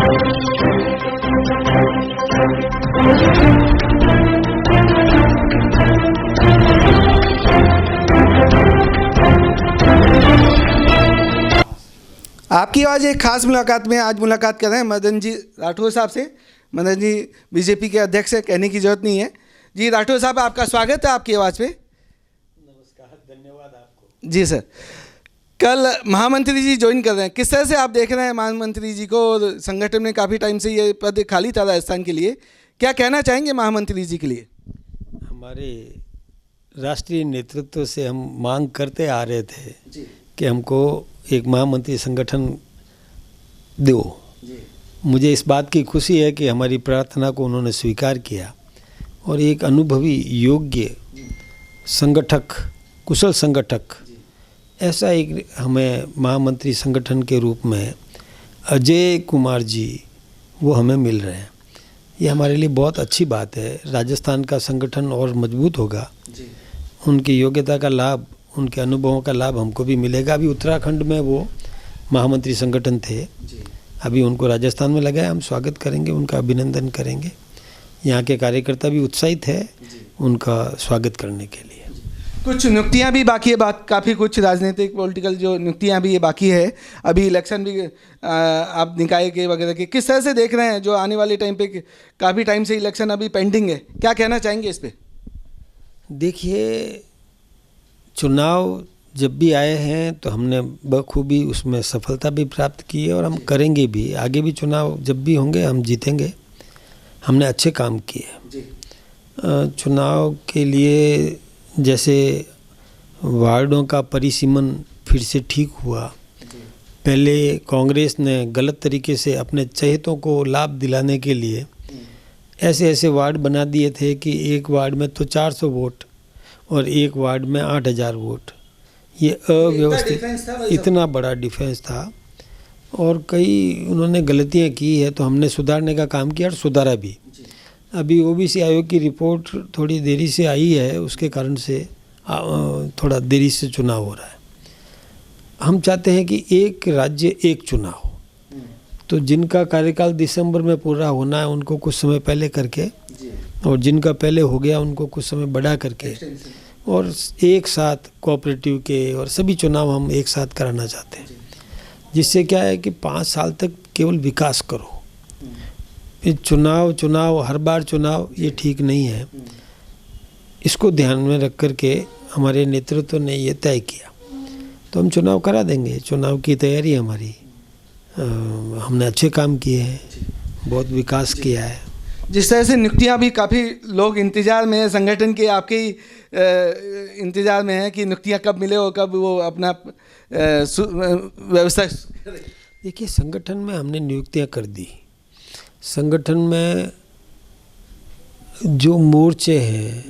आपकी आवाज़ एक खास मुलाकात में आज मुलाकात कर रहे हैं मदन जी राठौर साहब से। मदन जी बीजेपी के अध्यक्ष है, कहने की जरूरत नहीं है। जी राठौर साहब, आपका स्वागत है आपकी आवाज़ पे। नमस्कार, धन्यवाद आपको। जी सर, कल महामंत्री जी ज्वाइन कर रहे हैं, किस तरह से आप देख रहे हैं महामंत्री जी को? और संगठन में काफ़ी टाइम से ये पद खाली था राजस्थान के लिए, क्या कहना चाहेंगे महामंत्री जी के लिए? हमारे राष्ट्रीय नेतृत्व से हम मांग करते आ रहे थे कि हमको एक महामंत्री संगठन दो। मुझे इस बात की खुशी है कि हमारी प्रार्थना को उन्होंने स्वीकार किया और एक अनुभवी, योग्य संगठक, कुशल संगठक, ऐसा एक हमें महामंत्री संगठन के रूप में अजय कुमार जी वो हमें मिल रहे हैं। ये हमारे लिए बहुत अच्छी बात है। राजस्थान का संगठन और मजबूत होगा, उनकी योग्यता का लाभ, उनके अनुभवों का लाभ हमको भी मिलेगा। अभी उत्तराखंड में वो महामंत्री संगठन थे, अभी उनको राजस्थान में लगा है। हम स्वागत करेंगे, उनका अभिनंदन करेंगे। यहाँ के कार्यकर्ता भी उत्साहित है उनका स्वागत करने के लिए। कुछ नियुक्तियां भी बाकी है, काफ़ी कुछ राजनीतिक पॉलिटिकल जो नियुक्तियां भी ये बाकी है। अभी इलेक्शन भी आप निकाय के वगैरह के किस तरह से देख रहे हैं? जो आने वाले टाइम पे काफ़ी टाइम से इलेक्शन अभी पेंडिंग है, क्या कहना चाहेंगे इस पर? देखिए, चुनाव जब भी आए हैं तो हमने बखूबी उसमें सफलता भी प्राप्त की है और हम करेंगे भी। आगे भी चुनाव जब भी होंगे हम जीतेंगे। हमने अच्छे काम किए। चुनाव के लिए जैसे वार्डों का परिसीमन फिर से ठीक हुआ। पहले कांग्रेस ने गलत तरीके से अपने चहेतों को लाभ दिलाने के लिए ऐसे ऐसे वार्ड बना दिए थे कि एक वार्ड में तो 400 वोट और एक वार्ड में 8000 वोट। ये अव्यवस्थित, इतना बड़ा डिफरेंस था और कई उन्होंने गलतियां की है, तो हमने सुधारने का काम किया और सुधारा भी। अभी ओबीसी आयोग की रिपोर्ट थोड़ी देरी से आई है, उसके कारण से थोड़ा देरी से चुनाव हो रहा है। हम चाहते हैं कि एक राज्य एक चुनाव, तो जिनका कार्यकाल दिसंबर में पूरा होना है उनको कुछ समय पहले करके, और जिनका पहले हो गया उनको कुछ समय बढ़ा करके, और एक साथ कोऑपरेटिव के और सभी चुनाव हम एक साथ कराना चाहते हैं। जिससे क्या है कि 5 साल तक केवल विकास करो। चुनाव हर बार चुनाव, ये ठीक नहीं है। इसको ध्यान में रख कर के हमारे नेतृत्व ने ये तय किया, तो हम चुनाव करा देंगे। चुनाव की तैयारी हमारी, हमने अच्छे काम किए हैं, बहुत विकास किया है। जिस तरह से नियुक्तियां भी काफ़ी लोग इंतज़ार में है, संगठन के आपके ही इंतज़ार में है कि नियुक्तियां कब मिले और कब वो अपना व्यवस्था। देखिए, संगठन में हमने नियुक्तियां कर दी। संगठन में जो मोर्चे हैं,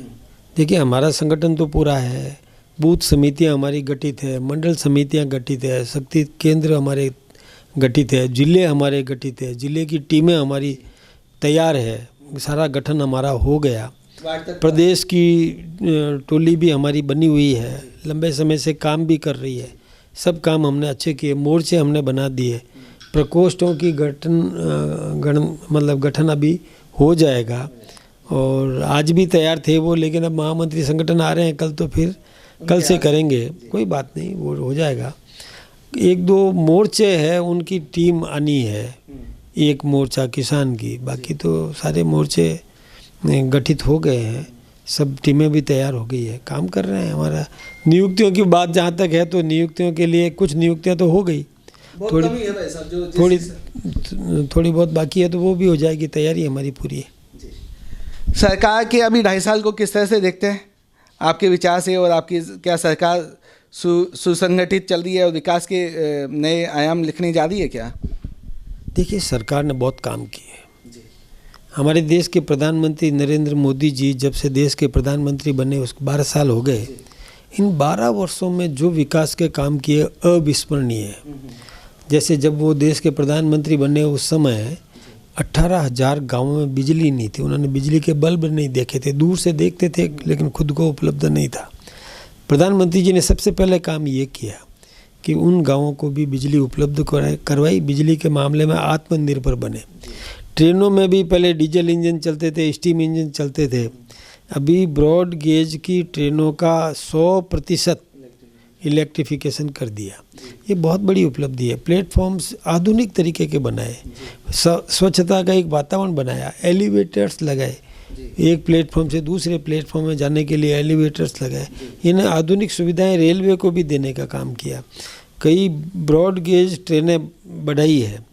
देखिए हमारा संगठन तो पूरा है, बूथ समितियां हमारी गठित है, मंडल समितियां गठित है, शक्ति केंद्र हमारे गठित है, जिले हमारे गठित है, जिले की टीमें हमारी तैयार है, सारा गठन हमारा हो गया। प्रदेश की टोली भी हमारी बनी हुई है, लंबे समय से काम भी कर रही है। सब काम हमने अच्छे किए, मोर्चे हमने बना दिए। प्रकोष्ठों की गठन अभी हो जाएगा और आज भी तैयार थे वो, लेकिन अब महामंत्री संगठन आ रहे हैं कल, तो फिर कल से करेंगे, कोई बात नहीं, वो हो जाएगा। 1-2 मोर्चे हैं, उनकी टीम आनी है। एक मोर्चा किसान की, बाकी तो सारे मोर्चे गठित हो गए हैं, सब टीमें भी तैयार हो गई है, काम कर रहे हैं। हमारा नियुक्तियों की बात जहाँ तक है, तो नियुक्तियों के लिए कुछ नियुक्तियाँ तो हो गई, थोड़ी बहुत बाकी है, तो वो भी हो जाएगी। तैयारी हमारी पूरी है। सरकार के अभी 2.5 साल को किस तरह से देखते हैं आपके विचार से? और आपकी क्या सरकार सुसंगठित चल रही है और विकास के नए आयाम लिखने जा रही है क्या? देखिए, सरकार ने बहुत काम किए। हमारे देश के प्रधानमंत्री नरेंद्र मोदी जी जब से देश के प्रधानमंत्री बने उसको 12 साल हो गए। इन 12 वर्षों में जो विकास के काम किए अविस्मरणीय है। जैसे जब वो देश के प्रधानमंत्री बने उस समय 18,000 गाँवों में बिजली नहीं थी। उन्होंने बिजली के बल्ब नहीं देखे थे, दूर से देखते थे लेकिन खुद को उपलब्ध नहीं था। प्रधानमंत्री जी ने सबसे पहले काम ये किया कि उन गांवों को भी बिजली उपलब्ध करवाई, बिजली के मामले में आत्मनिर्भर बने। ट्रेनों में भी पहले डीजल इंजन चलते थे, स्टीम इंजन चलते थे, अभी ब्रॉड गेज की ट्रेनों का 100% इलेक्ट्रिफिकेशन कर दिया। ये बहुत बड़ी उपलब्धि है। प्लेटफॉर्म्स आधुनिक तरीके के बनाए, स्वच्छता का एक वातावरण बनाया, एलिवेटर्स लगाए, एक प्लेटफॉर्म से दूसरे प्लेटफॉर्म में जाने के लिए एलिवेटर्स लगाए। इन्हें आधुनिक सुविधाएं रेलवे को भी देने का काम किया। कई ब्रॉड गेज ट्रेनें बढ़ाई है,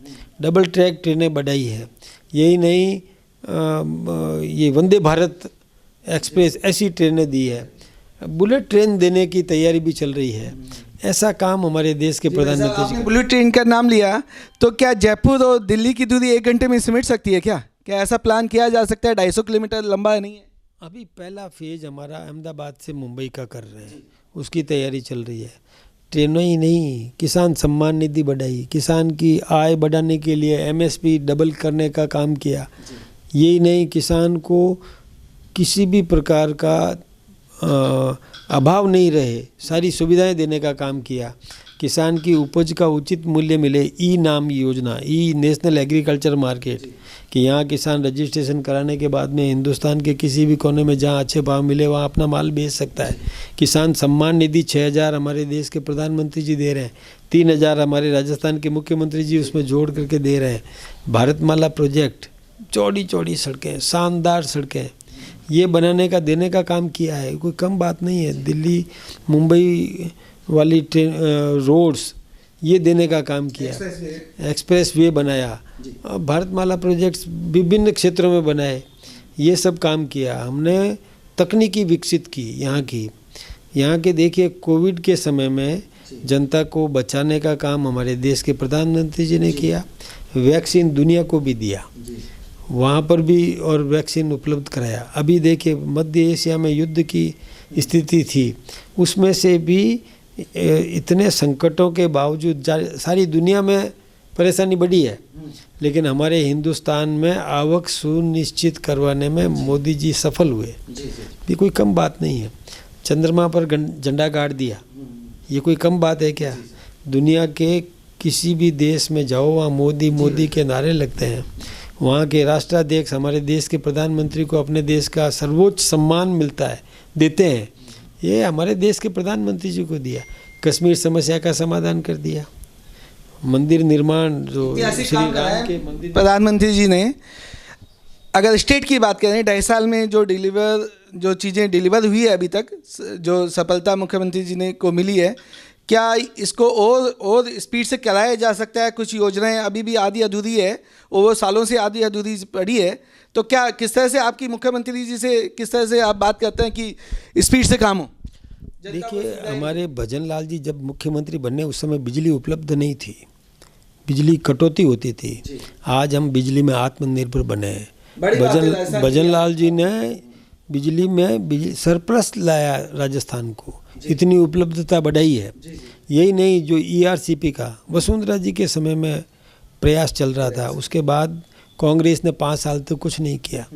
डबल ट्रैक ट्रेनें बढ़ाई है। यही नहीं, ये वंदे भारत एक्सप्रेस ऐसी ट्रेनें दी है, बुलेट ट्रेन देने की तैयारी भी चल रही है। ऐसा काम हमारे देश के प्रधानमंत्री जी। बुलेट ट्रेन का नाम लिया, तो क्या जयपुर और दिल्ली की दूरी 1 घंटे में सिमट सकती है क्या? क्या ऐसा प्लान किया जा सकता है? 250 किलोमीटर लंबा नहीं है? अभी पहला फेज हमारा अहमदाबाद से मुंबई का कर रहे हैं, उसकी तैयारी चल रही है। ट्रेनों ही नहीं, किसान सम्मान निधि बढ़ाई, किसान की आय बढ़ाने के लिए एमएसपी डबल करने का काम किया। यही नहीं, किसान को किसी भी प्रकार का अभाव नहीं रहे, सारी सुविधाएं देने का काम किया। किसान की उपज का उचित मूल्य मिले, ई नाम योजना, ई नेशनल एग्रीकल्चर मार्केट, कि यहाँ किसान रजिस्ट्रेशन कराने के बाद में हिंदुस्तान के किसी भी कोने में जहाँ अच्छे भाव मिले वहाँ अपना माल बेच सकता है। किसान सम्मान निधि 6,000 हमारे देश के प्रधानमंत्री जी दे रहे हैं, 3,000 हमारे राजस्थान के मुख्यमंत्री जी उसमें जोड़ करके दे रहे हैं। भारतमाला प्रोजेक्ट, चौड़ी चौड़ी सड़कें, शानदार सड़कें, ये बनाने का देने का काम किया है, कोई कम बात नहीं है। दिल्ली मुंबई वाली ट्रेन रोड्स, ये देने का काम किया, एक्सप्रेस वे बनाया, भारतमाला प्रोजेक्ट्स विभिन्न क्षेत्रों में बनाए, ये सब काम किया हमने। तकनीकी विकसित की यहाँ के देखिए, कोविड के समय में जनता को बचाने का काम हमारे देश के प्रधानमंत्री जी ने किया। वैक्सीन दुनिया को भी दिया, वहाँ पर भी, और वैक्सीन उपलब्ध कराया। अभी देखिए, मध्य एशिया में युद्ध की स्थिति थी, उसमें से भी इतने संकटों के बावजूद सारी दुनिया में परेशानी बढ़ी है, लेकिन हमारे हिंदुस्तान में आवक सुनिश्चित करवाने में मोदी जी सफल हुए। ये कोई कम बात नहीं है। चंद्रमा पर झंडा गाड़ दिया, ये कोई कम बात है क्या? दुनिया के किसी भी देश में जाओ, वहाँ मोदी मोदी के नारे लगते हैं। वहाँ के राष्ट्राध्यक्ष हमारे देश के प्रधानमंत्री को अपने देश का सर्वोच्च सम्मान मिलता है, देते हैं। ये हमारे देश के प्रधानमंत्री जी को दिया। कश्मीर समस्या का समाधान कर दिया। मंदिर निर्माण जो श्री राम के मंदिर, प्रधानमंत्री जी ने, अगर स्टेट की बात करें, 2.5 साल में जो चीज़ें डिलीवर हुई है अभी तक, जो सफलता मुख्यमंत्री जी ने को मिली है, क्या इसको और स्पीड से कराया जा सकता है? कुछ योजनाएं अभी भी आधी अधूरी है, और वो सालों से आधी अधूरी पड़ी है, तो क्या किस तरह से आपकी मुख्यमंत्री जी से किस तरह से आप बात करते हैं कि स्पीड से काम हो? देखिए, हमारे भजन लाल जी जब मुख्यमंत्री बने उस समय बिजली उपलब्ध नहीं थी, बिजली कटौती होती थी। आज हम बिजली में आत्मनिर्भर बने हैं। भजन लाल जी ने बिजली में सरप्लस लाया राजस्थान को, इतनी उपलब्धता बढ़ाई है। यही नहीं, जो ERCP का वसुंधरा जी के समय में प्रयास चल रहा था, उसके बाद कांग्रेस ने 5 साल तक कुछ नहीं किया।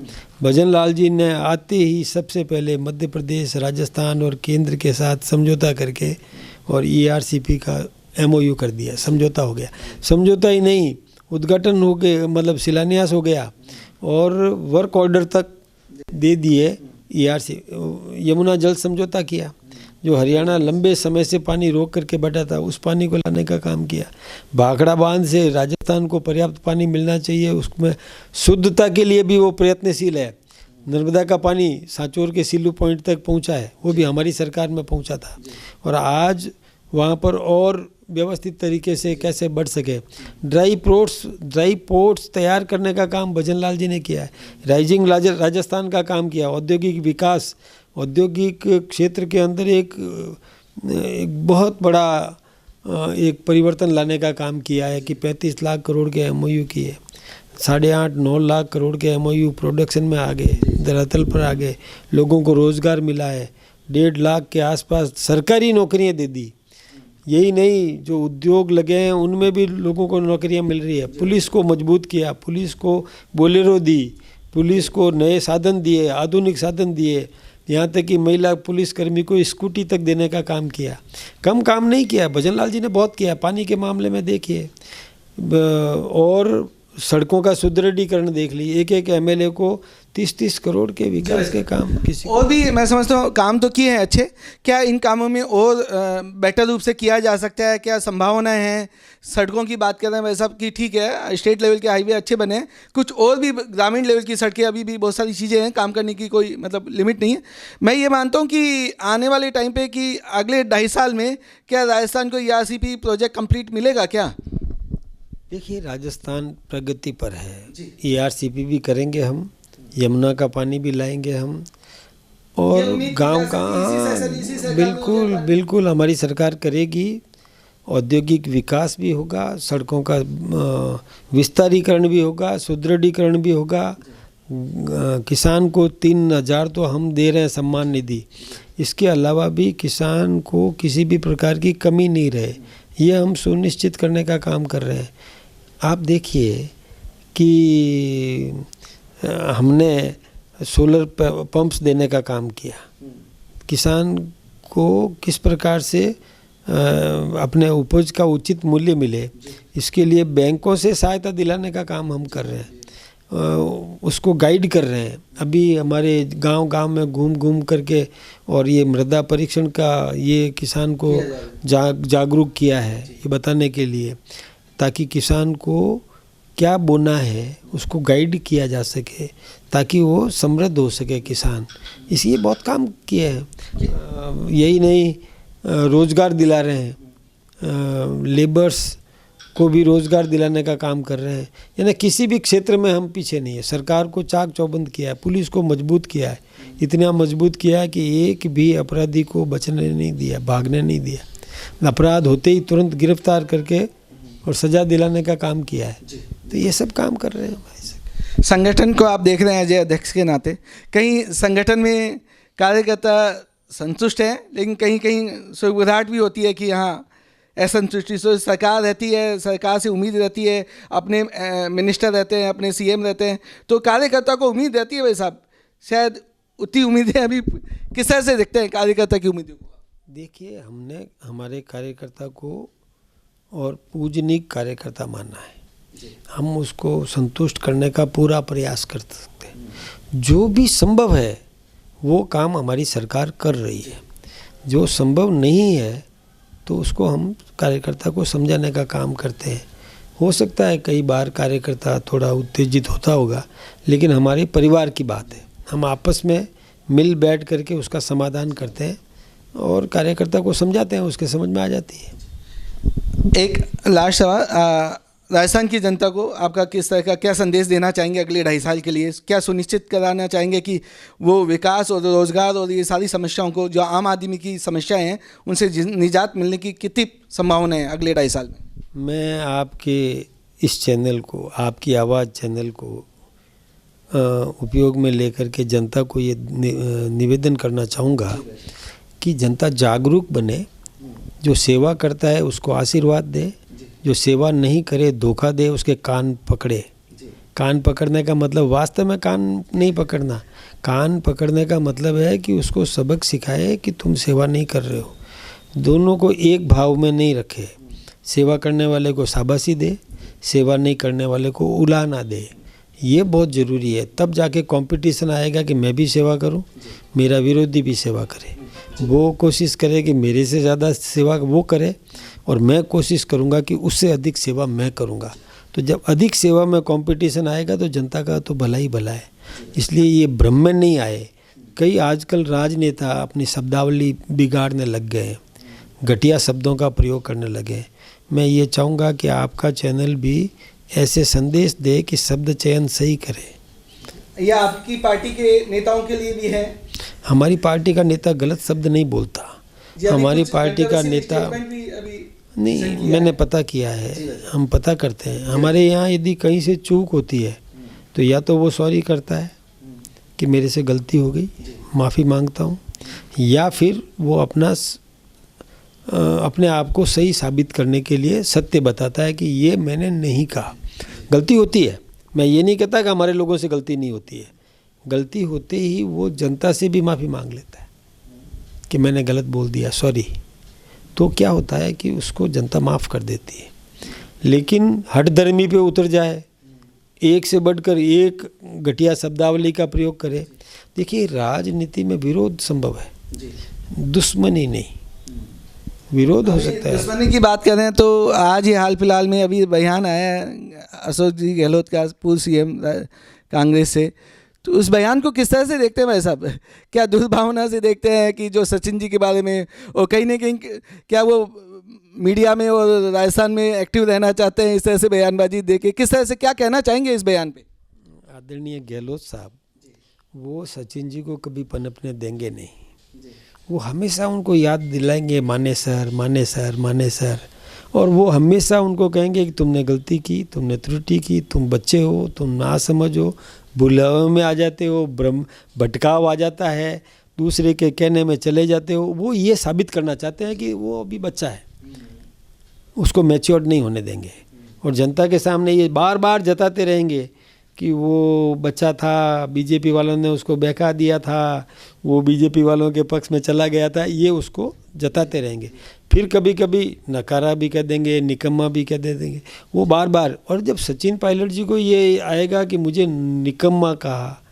भजन लाल जी ने आते ही सबसे पहले मध्य प्रदेश, राजस्थान और केंद्र के साथ समझौता करके और ERCP का MOU कर दिया, समझौता हो गया। समझौता ही नहीं, उद्घाटन हो गया, मतलब शिलान्यास हो गया, और वर्क ऑर्डर तक दे दिए। यमुना जल समझौता किया, जो हरियाणा लंबे समय से पानी रोक करके बैठा था, उस पानी को लाने का काम किया। भाखड़ा बांध से राजस्थान को पर्याप्त पानी मिलना चाहिए, उसमें शुद्धता के लिए भी वो प्रयत्नशील है। नर्मदा का पानी सांचौर के सिल्लू पॉइंट तक पहुंचा है, वो भी हमारी सरकार में पहुंचा था। और आज वहाँ पर और व्यवस्थित तरीके से कैसे बढ़ सके, ड्राई पोर्ट्स तैयार करने का काम भजन लाल जी ने किया है। राइजिंग राजस्थान का काम किया। औद्योगिक विकास, औद्योगिक क्षेत्र के अंदर एक बहुत बड़ा एक परिवर्तन लाने का काम किया है कि 35 लाख करोड़ के MOU किए, 8.5-9 लाख करोड़ के MOU प्रोडक्शन में आ गए, धरातल पर आ गए। लोगों को रोज़गार मिला है, 1.5 लाख के आसपास सरकारी नौकरियां दे दी। यही नहीं, जो उद्योग लगे हैं उनमें भी लोगों को नौकरियां मिल रही है। पुलिस को मजबूत किया, पुलिस को बोलेरो दी, पुलिस को नए साधन दिए, आधुनिक साधन दिए। यहाँ तक कि महिला पुलिसकर्मी को स्कूटी तक देने का काम किया। कम काम नहीं किया, भजन लाल जी ने बहुत किया। पानी के मामले में देखिए, और सड़कों का सुदृढ़ीकरण देख लीजिए, एक एक एमएलए को 30-30 करोड़ के विकास के काम किसी और भी मैं समझता हूँ काम तो किए हैं अच्छे। क्या इन कामों में और बेटर रूप से किया जा सकता है? क्या संभावनाएं हैं? सड़कों की बात कर रहे हैं वैसा कि ठीक है, स्टेट लेवल के हाईवे अच्छे बने हैं, कुछ और भी ग्रामीण लेवल की सड़कें अभी भी बहुत सारी चीज़ें हैं, काम करने की कोई मतलब लिमिट नहीं है। मैं ये मानता हूँ कि आने वाले टाइम पे कि अगले 2.5 साल में क्या राजस्थान को ERCP प्रोजेक्ट कंप्लीट मिलेगा क्या? देखिए, राजस्थान प्रगति पर है। ERCP भी करेंगे हम, यमुना का पानी भी लाएंगे हम, और गांव का बिल्कुल बिल्कुल हमारी सरकार करेगी। औद्योगिक विकास भी होगा, सड़कों का विस्तारीकरण भी होगा, सुदृढ़ीकरण भी होगा। किसान को 3,000 तो हम दे रहे हैं सम्मान निधि, इसके अलावा भी किसान को किसी भी प्रकार की कमी नहीं रहे, ये हम सुनिश्चित करने का काम कर रहे हैं। आप देखिए कि हमने सोलर पंप्स देने का काम किया, किसान को किस प्रकार से अपने उपज का उचित मूल्य मिले, इसके लिए बैंकों से सहायता दिलाने का काम हम कर रहे हैं, उसको गाइड कर रहे हैं। अभी हमारे गांव-गांव में घूम घूम करके और ये मृदा परीक्षण का ये किसान को जागरूक किया है, ये बताने के लिए, ताकि किसान को क्या बोना है उसको गाइड किया जा सके, ताकि वो समृद्ध हो सके किसान। इसलिए बहुत काम किए हैं। यही नहीं, रोज़गार दिला रहे हैं, लेबर्स को भी रोज़गार दिलाने का काम कर रहे हैं। यानी किसी भी क्षेत्र में हम पीछे नहीं है। सरकार को चाक चौबंद किया है, पुलिस को मजबूत किया है, इतना मजबूत किया है कि एक भी अपराधी को बचने नहीं दिया, भागने नहीं दिया। अपराध होते ही तुरंत गिरफ्तार करके और सज़ा दिलाने का काम किया है। तो ये सब काम कर रहे हैं भाई साहब। संगठन को आप देख रहे हैं अजय अध्यक्ष के नाते, कहीं संगठन में कार्यकर्ता संतुष्ट हैं, लेकिन कहीं कहीं सुगबुराहट भी होती है कि हाँ असंतुष्टि। सो सरकार रहती है, सरकार से उम्मीद रहती है, अपने मिनिस्टर रहते हैं, अपने CM रहते हैं, तो कार्यकर्ता को उम्मीद रहती है। भाई साहब, शायद उतनी उम्मीदें अभी किस तरह से देखते हैं कार्यकर्ता की उम्मीदों को? देखिए, हमने हमारे कार्यकर्ता को और पूजनीक कार्यकर्ता मानना है, हम उसको संतुष्ट करने का पूरा प्रयास कर सकते हैं। जो भी संभव है वो काम हमारी सरकार कर रही है, जो संभव नहीं है तो उसको हम कार्यकर्ता को समझाने का काम करते हैं। हो सकता है कई बार कार्यकर्ता थोड़ा उत्तेजित होता होगा, लेकिन हमारे परिवार की बात है, हम आपस में मिल बैठ करके उसका समाधान करते हैं और कार्यकर्ता को समझाते हैं, उसके समझ में आ जाती है। एक लास्ट सवाल, राजस्थान की जनता को आपका किस तरह का क्या संदेश देना चाहेंगे अगले 2.5 साल के लिए? क्या सुनिश्चित कराना चाहेंगे कि वो विकास और रोज़गार और ये सारी समस्याओं को, जो आम आदमी की समस्याएं हैं, उनसे निजात मिलने की कितनी संभावना है अगले 2.5 साल में? मैं आपके इस चैनल को, आपकी आवाज़ चैनल को उपयोग में लेकर के जनता को ये निवेदन करना चाहूँगा कि जनता जागरूक बने, जो सेवा करता है उसको आशीर्वाद दे, जो सेवा नहीं करे, धोखा दे, उसके कान पकड़े। कान पकड़ने का मतलब वास्तव में कान नहीं पकड़ना, कान पकड़ने का मतलब है कि उसको सबक सिखाए कि तुम सेवा नहीं कर रहे हो। दोनों को एक भाव में नहीं रखे, सेवा करने वाले को शाबाशी दे, सेवा नहीं करने वाले को उला ना दे। ये बहुत ज़रूरी है, तब जाके कंपटीशन आएगा कि मैं भी सेवा करूं, मेरा विरोधी भी सेवा करे। वो कोशिश करे कि मेरे से ज़्यादा सेवा वो करे और मैं कोशिश करूंगा कि उससे अधिक सेवा मैं करूंगा। तो जब अधिक सेवा में कंपटीशन आएगा तो जनता का तो भला ही भला है। इसलिए ये भ्रम में नहीं आए। कई आजकल राजनेता अपनी शब्दावली बिगाड़ने लग गए हैं, घटिया शब्दों का प्रयोग करने लगे। मैं ये चाहूँगा कि आपका चैनल भी ऐसे संदेश दे कि शब्द चयन सही करे। या आपकी पार्टी के नेताओं के लिए भी है? हमारी पार्टी का नेता गलत शब्द नहीं बोलता। हमारी पार्टी का नेता नहीं, मैंने पता किया है, हम पता करते हैं। हमारे यहाँ यदि कहीं से चूक होती है तो या तो वो सॉरी करता है कि मेरे से गलती हो गई, माफ़ी मांगता हूँ, या फिर वो अपने आप को सही साबित करने के लिए सत्य बताता है कि ये मैंने नहीं कहा। गलती होती है, मैं ये नहीं कहता कि हमारे लोगों से गलती नहीं होती है, गलती होते ही वो जनता से भी माफ़ी मांग लेता है कि मैंने गलत बोल दिया, सॉरी। तो क्या होता है कि उसको जनता माफ़ कर देती है। लेकिन हठधर्मी पे उतर जाए, एक से बढ़कर एक घटिया शब्दावली का प्रयोग करे। देखिए, राजनीति में विरोध संभव है, दुश्मनी नहीं। विरोध हो सकता है। दुश्मनी की बात करें तो आज ही हाल फिलहाल में अभी बयान आया है अशोक जी गहलोत का, पूर्व सीएम कांग्रेस से, तो उस बयान को किस तरह से देखते हैं भाई साहब? क्या दुर्भावना से देखते हैं कि जो सचिन जी के बारे में, और कहीं ना कहीं क्या वो मीडिया में और राजस्थान में एक्टिव रहना चाहते हैं इस तरह से बयानबाजी देके? किस तरह से क्या कहना चाहेंगे इस बयान पे? आदरणीय गहलोत साहब वो सचिन जी को कभी पनपने देंगे नहीं। वो हमेशा उनको याद दिलाएंगे, माने सर, माने सर, माने सर। और वो हमेशा उनको कहेंगे कि तुमने गलती की, तुमने त्रुटि की, तुम बच्चे हो, तुम नासमझ हो, बुलावे में आ जाते हो, भटकाव आ जाता है, दूसरे के कहने में चले जाते हो। वो ये साबित करना चाहते हैं कि वो अभी बच्चा है, उसको मैच्योर नहीं होने देंगे। और जनता के सामने ये बार बार जताते रहेंगे कि वो बच्चा था, बीजेपी वालों ने उसको बहका दिया था, वो बीजेपी वालों के पक्ष में चला गया था, ये उसको जताते रहेंगे। फिर कभी कभी नकारा भी कह देंगे, निकम्मा भी कह देंगे, वो बार बार। और जब सचिन पायलट जी को ये आएगा कि मुझे निकम्मा कहा,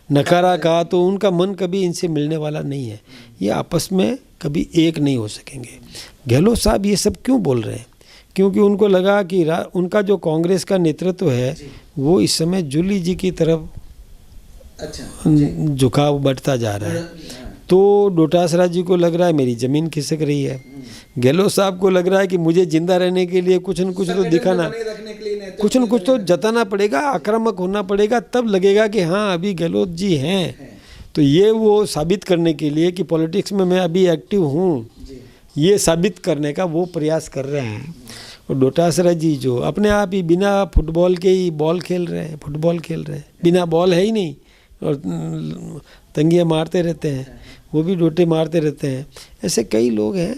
नकारा कहा, तो उनका मन कभी इनसे मिलने वाला नहीं है। ये आपस में कभी एक नहीं हो सकेंगे। गहलोत साहब ये सब क्यों बोल रहे हैं? क्योंकि उनको लगा कि उनका जो कांग्रेस का नेतृत्व है वो इस समय जूली जी की तरफ झुकाव बढ़ता जा रहा है। तो डोटासरा जी को लग रहा है मेरी ज़मीन खिसक रही है, गहलोत साहब को लग रहा है कि मुझे जिंदा रहने के लिए कुछ न कुछ तो दिखाना, कुछ न कुछ तो जताना पड़ेगा, आक्रामक होना पड़ेगा, तब लगेगा कि हाँ अभी गहलोत जी हैं। तो ये वो साबित करने के लिए कि पॉलिटिक्स में मैं अभी एक्टिव हूँ, ये साबित करने का वो प्रयास कर रहे हैं। और डोटासरा जी जो अपने आप ही बिना फुटबॉल के ही बॉल खेल रहे हैं, फुटबॉल खेल रहे हैं, बिना बॉल है ही नहीं, और तंगियाँ मारते रहते हैं, वो भी डोटे मारते रहते हैं। ऐसे कई लोग हैं।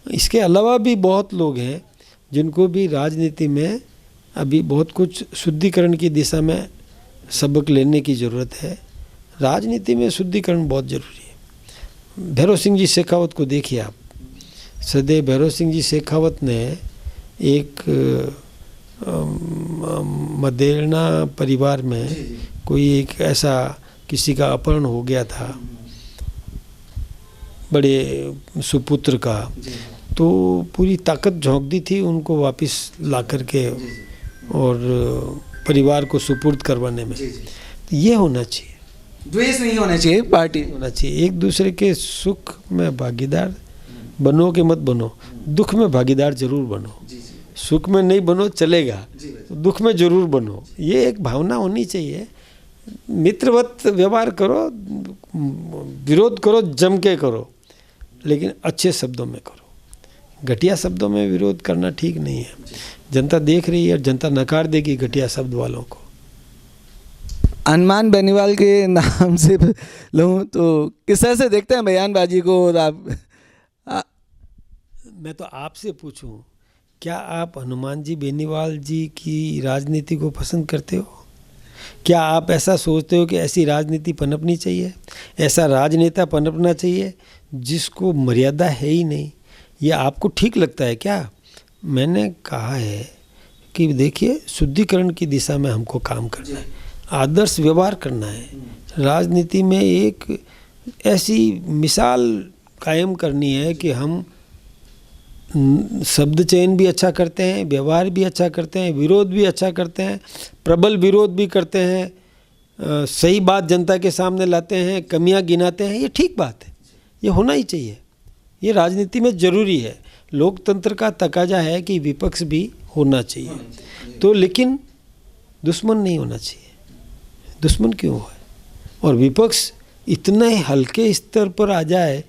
इसके अलावा भी बहुत लोग हैं जिनको भी राजनीति में अभी बहुत कुछ शुद्धिकरण की दिशा में सबक लेने की ज़रूरत है। राजनीति में शुद्धिकरण बहुत ज़रूरी है। भैरव सिंह जी शेखावत को देखिए आप। सदैव भैरव सिंह जी शेखावत ने एक मदेरणा परिवार में कोई एक ऐसा किसी का अपहरण हो गया था, बड़े सुपुत्र का, तो पूरी ताकत झोंक दी थी उनको वापस ला करके और परिवार को सुपुर्द करवाने में। ये होना चाहिए, द्वेष नहीं होना चाहिए, पार्टी होना चाहिए। एक दूसरे के सुख में भागीदार बनो कि मत बनो, दुख में भागीदार जरूर बनो। सुख में नहीं बनो चलेगा, दुख में जरूर बनो। ये एक भावना होनी चाहिए। मित्रवत व्यवहार करो, विरोध करो, जम के करो, लेकिन अच्छे शब्दों में करो। घटिया शब्दों में विरोध करना ठीक नहीं है। जनता देख रही है और जनता नकार देगी घटिया शब्द वालों को। हनुमान बेनीवाल के नाम से लूँ तो किस तरह से देखते हैं बयानबाजी को? और आप मैं तो आपसे पूछूं, क्या आप हनुमान जी बेनीवाल जी की राजनीति को पसंद करते हो? क्या आप ऐसा सोचते हो कि ऐसी राजनीति पनपनी चाहिए, ऐसा राजनेता पनपना चाहिए जिसको मर्यादा है ही नहीं? ये आपको ठीक लगता है क्या? मैंने कहा है कि देखिए, शुद्धिकरण की दिशा में हमको काम करना है, आदर्श व्यवहार करना है। राजनीति में एक ऐसी मिसाल कायम करनी है कि हम शब्द चयन भी अच्छा करते हैं, व्यवहार भी अच्छा करते हैं, विरोध भी अच्छा करते हैं, प्रबल विरोध भी करते हैं, सही बात जनता के सामने लाते हैं, कमियां गिनाते हैं। ये ठीक बात है, ये होना ही चाहिए, ये राजनीति में ज़रूरी है। लोकतंत्र का तकाजा है कि विपक्ष भी होना चाहिए, तो लेकिन दुश्मन नहीं होना चाहिए। दुश्मन क्यों है? और विपक्ष इतने हल्के स्तर पर आ जाए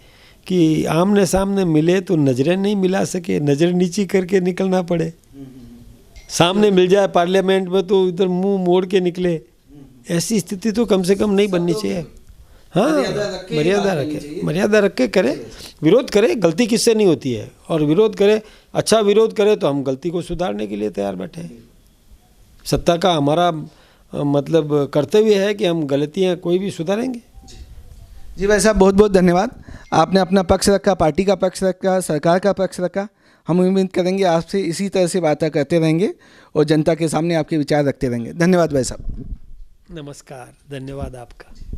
कि आमने सामने मिले तो नज़रें नहीं मिला सके, नज़र नीची करके निकलना पड़े। सामने मिल जाए पार्लियामेंट में तो इधर मुंह मोड़ के निकले, ऐसी स्थिति तो कम से कम नहीं बननी चाहिए। हाँ, मर्यादा रख के करे, विरोध करे। गलती किससे नहीं होती है, और विरोध करे, अच्छा विरोध करे तो हम गलती को सुधारने के लिए तैयार बैठे हैं। सत्ता का हमारा मतलब कर्तव्य है कि हम गलतियाँ कोई भी सुधारेंगे। जी भाई साहब, बहुत बहुत धन्यवाद। आपने अपना पक्ष रखा, पार्टी का पक्ष रखा, सरकार का पक्ष रखा। हम उम्मीद करेंगे आपसे इसी तरह से बातें करते रहेंगे और जनता के सामने आपके विचार रखते रहेंगे। धन्यवाद भाई साहब। नमस्कार, धन्यवाद आपका।